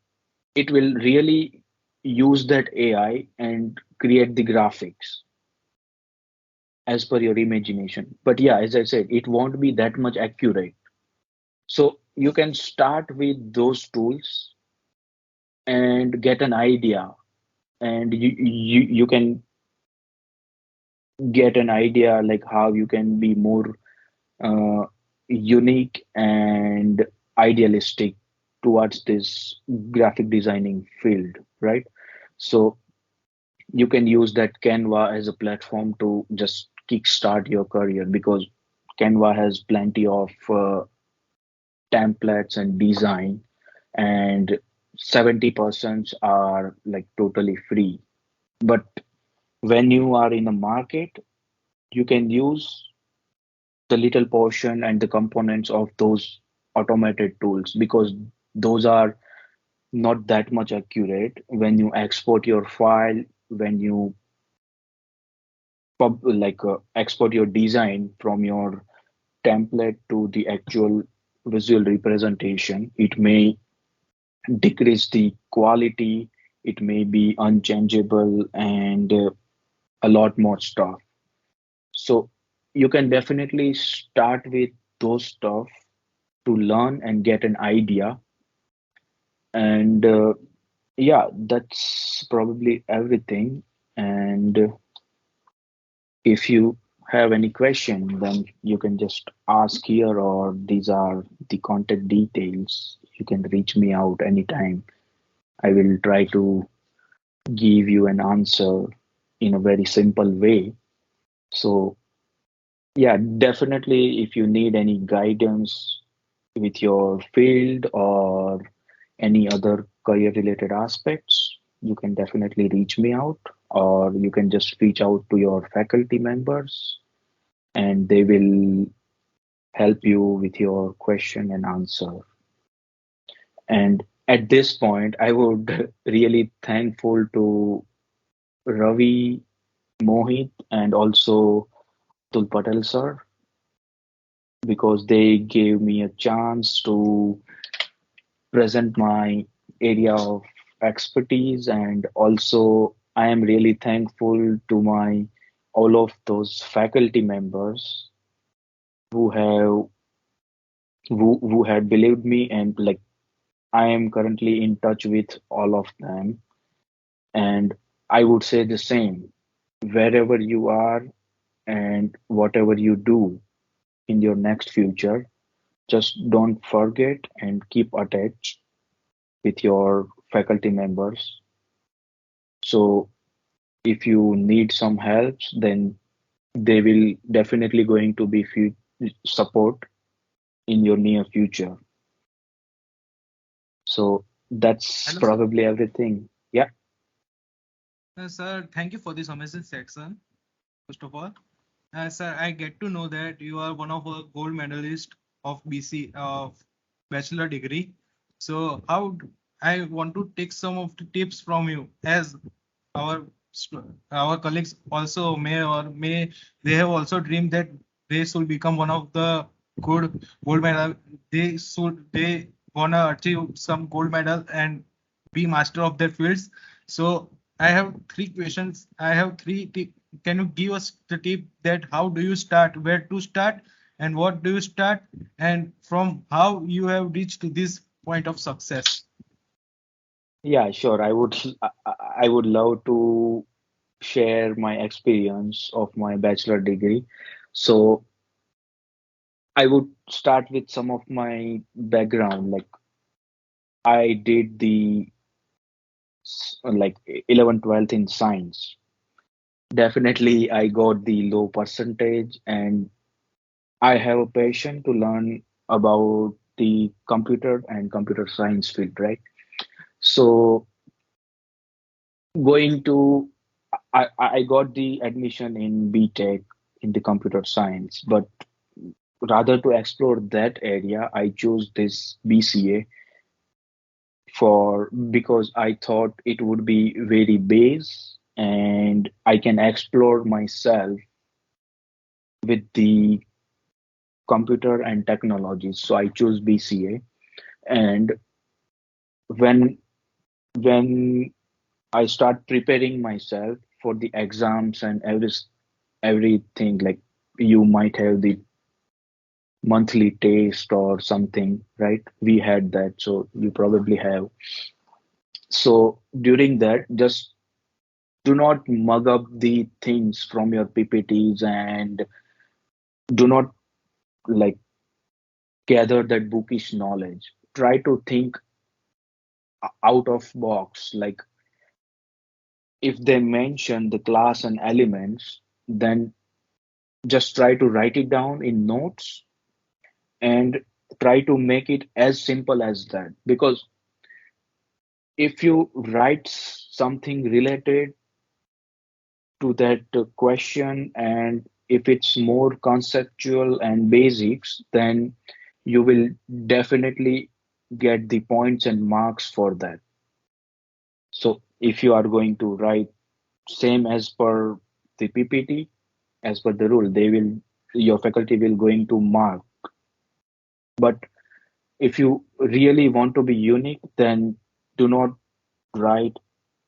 it will really use that AI and create the graphics as per your imagination. But yeah, as I said, it won't be that much accurate. So you can start with those tools and get an idea, and you can get an idea like how you can be more uh, unique and idealistic towards this graphic designing field, right? So you can use that Canva as a platform to just kickstart your career, because Canva has plenty of templates and design, and 70% are like totally free. But when you are in the market, you can use the little portion and the components of those automated tools, because those are not that much accurate. When you export your file, when you export your design from your template to the actual visual representation, it may decrease the quality, it may be unchangeable, and a lot more stuff. So you can definitely start with those stuff to learn and get an idea. And yeah, that's probably everything. And if you have any question, then you can just ask here, or these are the contact details. You can reach me out anytime. I will try to give you an answer in a very simple way. So, yeah, definitely, if you need any guidance with your field or any other career related aspects, you can definitely reach me out, or you can just reach out to your faculty members and they will help you with your question and answer. And at this point, I would really thankful to Ravi, Mohit, and also Tul Patel sir because they gave me a chance to present my area of expertise, and also I am really thankful to my all of those faculty members who have who had believed me, and like I am currently in touch with all of them. And I would say the same, wherever you are and whatever you do in your next future, just don't forget and keep attached with your faculty members. So if you need some help, then they will definitely going to be support in your near future. So that's Hello, sir. probably everything. Yeah. Sir, thank you for this amazing section. First of all, sir, I get to know that you are one of a gold medalist of BC of bachelor degree. So I want to take some of the tips from you, as our our colleagues also may they have also dreamed that they should become one of the good gold medal. They wanna achieve some gold medal and be master of their fields. So I have three questions. I have three. Can you give us the tip that how do you start, where to start, and what do you start, and from how you have reached to this point of success? Yeah, sure. I would love to share my experience of my bachelor degree. So I would start with some of my background. Like I did the like 11, 12th in science. Definitely I got the low percentage, and I have a passion to learn about the computer and computer science field, right? So going to I got the admission in BTech in the computer science, but rather to explore that area, I chose this BCA for because I thought it would be very base and I can explore myself with the computer and technology. So I chose BCA. And when when I start preparing myself for the exams and everything, like you might have the monthly test or something, right? We had that, so you probably have. So during that, just do not mug up the things from your PPTs, and do not like gather that bookish knowledge. Try to think out of box. Like if they mention the class and elements, then just try to write it down in notes and try to make it as simple as that. Because if you write something related to that question, and if it's more conceptual and basics, then you will definitely get the points and marks for that. So if you are going to write same as per the PPT, as per the rule, they will your faculty will going to mark. But if you really want to be unique, then do not write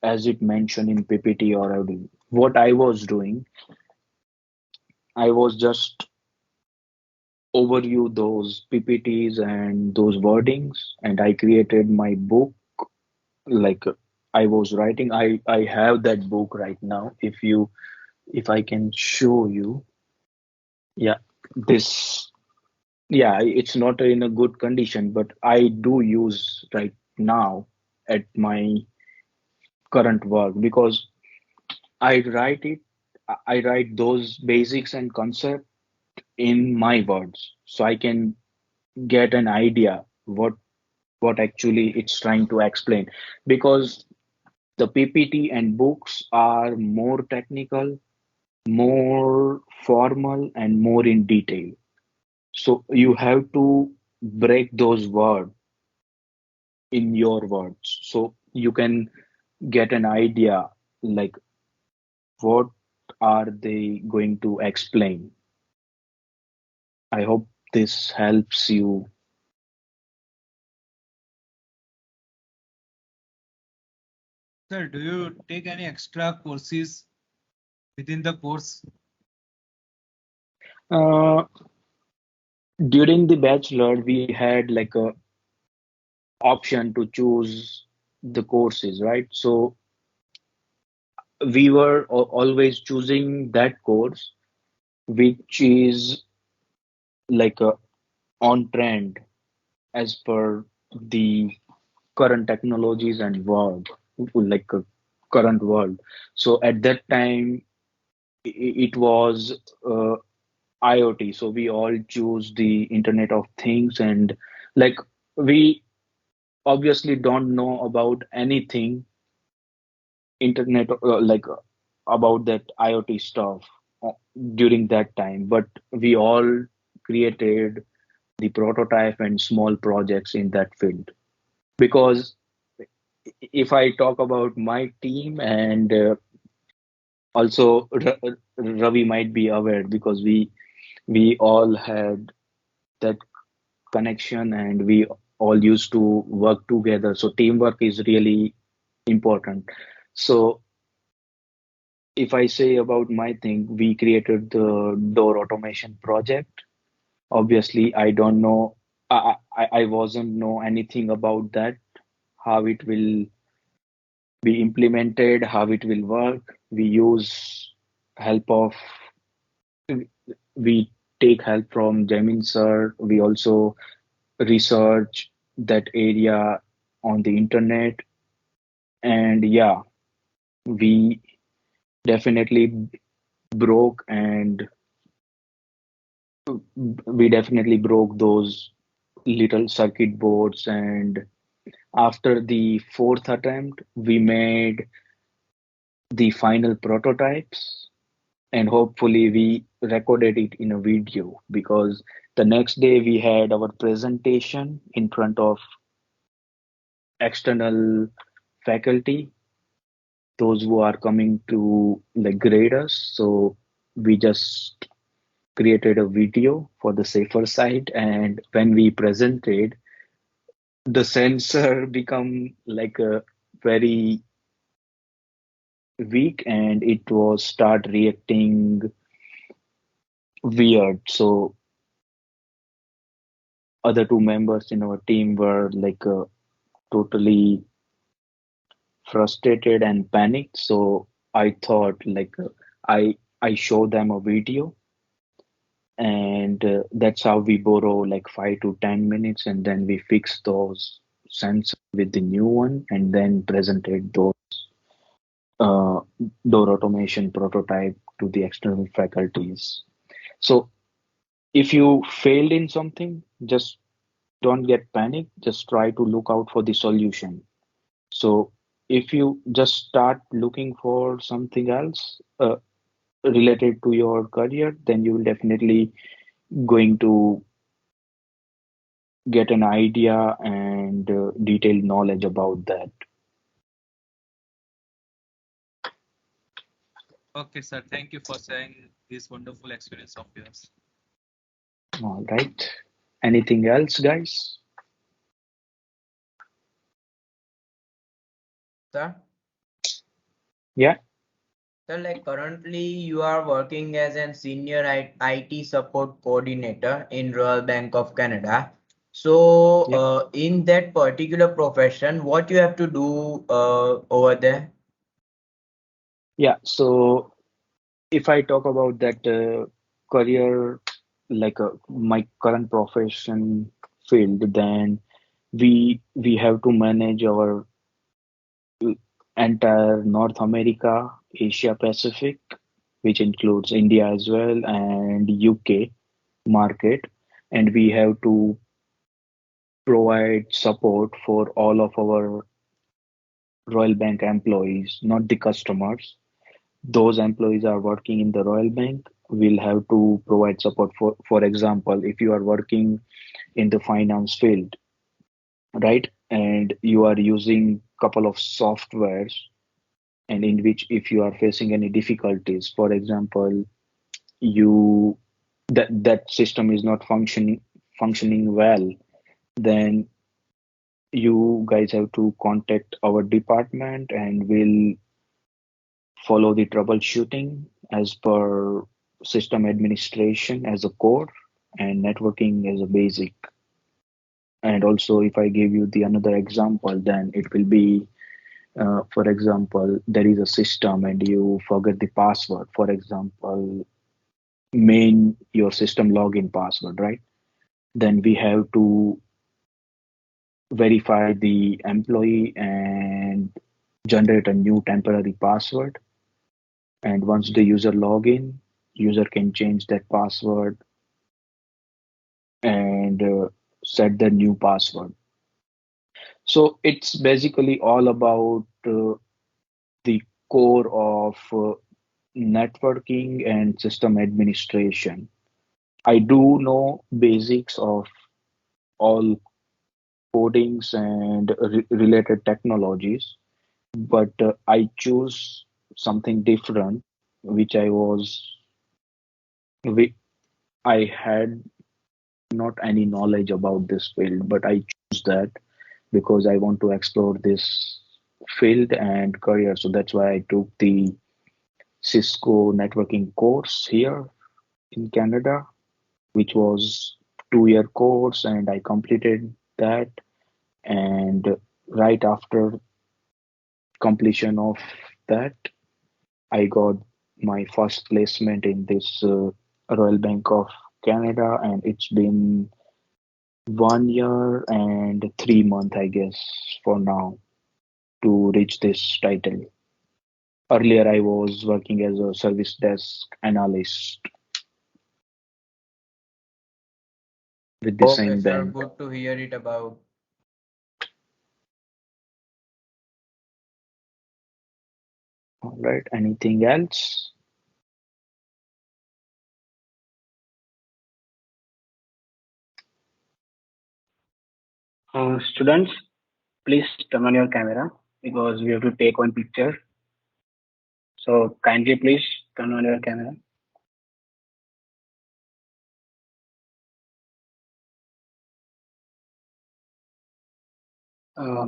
as it mentioned in PPT or everything. What I was doing, I was just overview those PPTs and those wordings, and I created my book. Like I was writing, I have that book right now. If I can show you, yeah, this, yeah, it's not in a good condition, but I do use right now at my current work because I write it. I write those basics and concept in my words, so I can get an idea what actually it's trying to explain. Because the PPT and books are more technical, more formal, and more in detail. So you have to break those words in your words so you can get an idea like what are they going to explain. I hope this helps you. Sir, do you take any extra courses within the course? Uh, During the bachelor, we had like a option to choose the courses, right? So we were always choosing that course which is like a on trend as per the current technologies and world, like a current world. So at that time, it was IoT. So we all choose the Internet of Things, and like we obviously don't know about anything internet about that IoT stuff uh, during that time, but we all created the prototype and small projects in that field. Because if I talk about my team and also Ravi might be aware because we all had that connection and we all used to work together. So teamwork is really important. So if I say about my thing, we created the door automation project. Obviously, I don't know. I wasn't know anything about that, how it will be implemented, how it will work. We use help of we take help from Jamin sir. We also research that area on the internet, and yeah, we definitely broke and we definitely broke those little circuit boards. And after the fourth attempt, we made the final prototypes and hopefully we recorded it in a video because the next day we had our presentation in front of external faculty, those who are coming to like grade us. So we just created a video for the safer side, and when we presented, the sensor become like a very weak and it was start reacting weird. So other two members in our team were like totally frustrated and panicked. So I thought like I show them a video, and that's how we borrow like 5 to 10 minutes, and then we fix those sensors with the new one, and then presented those uh, door automation prototype to the external faculties. So if you failed in something, just don't get panicked. Just try to look out for the solution. So if you just start looking for something else related to your career, then you will definitely going to get an idea and detailed knowledge about that. Okay, sir. Thank you for sharing this wonderful experience of yours. All right. Anything else, guys? Sir? Yeah. So like currently you are working as a senior IT support coordinator in Royal Bank of Canada. So Yeah. in that particular profession, what you have to do over there? Yeah. So if I talk about that career, like my current profession field, then we have to manage our entire North America, Asia Pacific, which includes India as well, and UK market. And we have to provide support for all of our Royal Bank employees, not the customers. Those employees are working in the Royal Bank. will have to provide support. For example, if you are working in the finance field, right, and you are using couple of softwares, and in which if you are facing any difficulties, for example, you that system is not functioning well, then you guys have to contact our department and we'll follow the troubleshooting as per system administration as a core and networking as a basic. And also, if I give you the another example, then it will be, for example, there is a system and you forget the password. For example, your system login password, right? Then we have to verify the employee and generate a new temporary password. And once the user login, user can change that password and set the new password. So it's basically all about the core of networking and system administration. I do know basics of all codings and related technologies, but I choose something different, which whi- I had not any knowledge about this field, but I choose that because I want to explore this field and career. So that's why I took the Cisco networking course here in Canada, which was 2 year course, and I completed that. And right after completion of that, I got my first placement in this Royal Bank of Canada, and it's been 1 year and 3 months, I guess, for now to reach this title. Earlier, I was working as a service desk analyst with the Okay, same sir. bank. Good to hear it about. All right. Anything else? Students, please turn on your camera because we have to take one picture. So kindly please turn on your camera.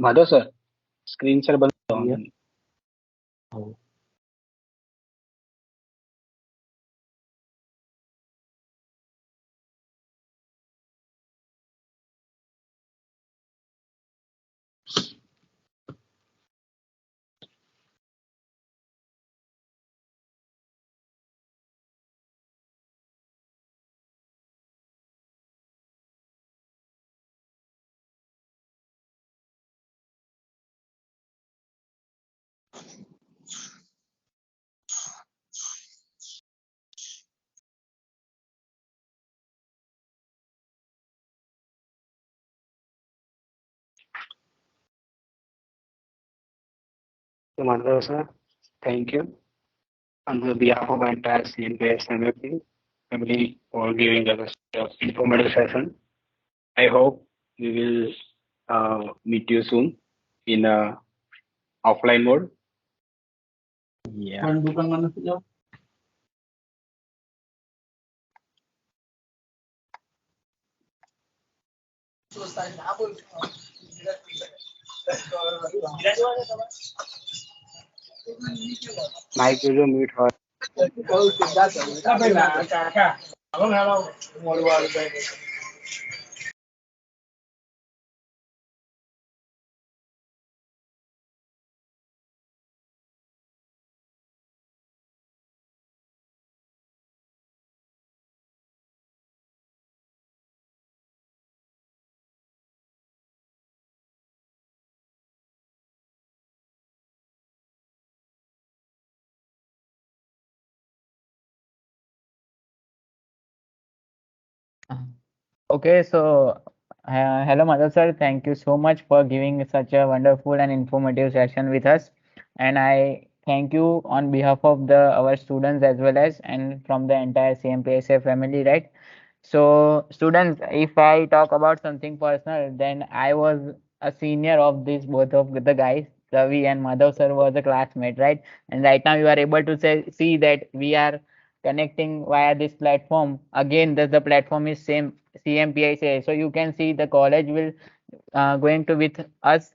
Madhav sir, screen share बंद करो Yeah. online. Oh, So Madhav sir, thank you on the behalf of my entire CMPS family for giving us a informative session. I hope we will meet you soon in a offline mode. yeah. Mike will mute her. Okay, so hello, Madhav sir. Thank you so much for giving such a wonderful and informative session with us. And I thank you on behalf of the our students as well as and from the entire CMPSA family, right? So, students, if I talk about something personal, then I was a senior of these both of the guys. Ravi and Madhav sir was a classmate, right? And right now you are able to see that we are connecting via this platform. Again, the platform is same CMPICA. So you can see the college will going to with us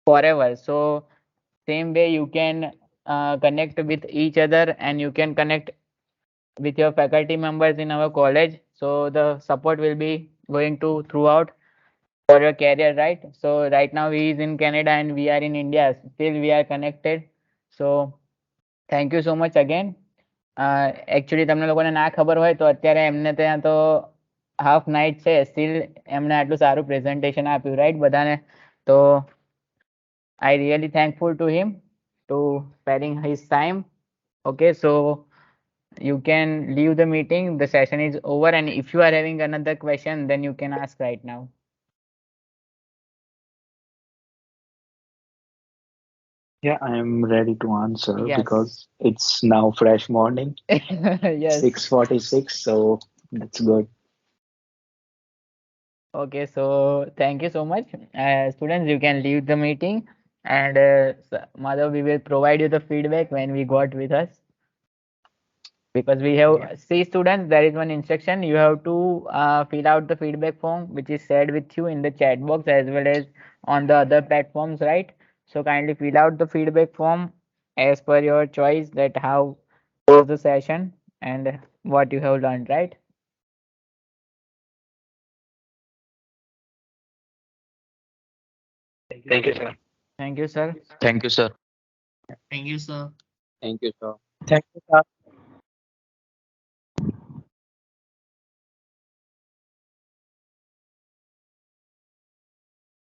forever. So same way you can connect with each other and you can connect with your faculty members in our college. So the support will be going to throughout for your career, right? So right now he is in Canada and we are in India. Still we are connected. So thank you so much again. Actually તમને લોકોને ના ખબર હોય તો અત્યારે એમને ત્યાં તો હાફ નાઇટ છે સ્ટીલ એમને આટલું સારું પ્રેઝન્ટેશન આપ્યું રાઈટ બધાને તો I really thankful to him to sparing his time. Okay, so you can leave the meeting. The session is over, and if you are having another question, then you can ask right now. Yeah, I am ready to answer Yes. because it's now fresh morning, Yes. 6:46, so that's good. Okay, so thank you so much. Students, you can leave the meeting, and Madhav, we will provide you the feedback when we got with us. Because we have Yeah. see students, there is one instruction you have to fill out the feedback form which is shared with you in the chat box as well as on the other platforms, right? So kindly fill out the feedback form as per your choice that how was the session and what you have learned, right? Thank you, sir. Thank you, sir. Thank you, sir. Thank you, sir. Thank you, sir. Thank you, sir.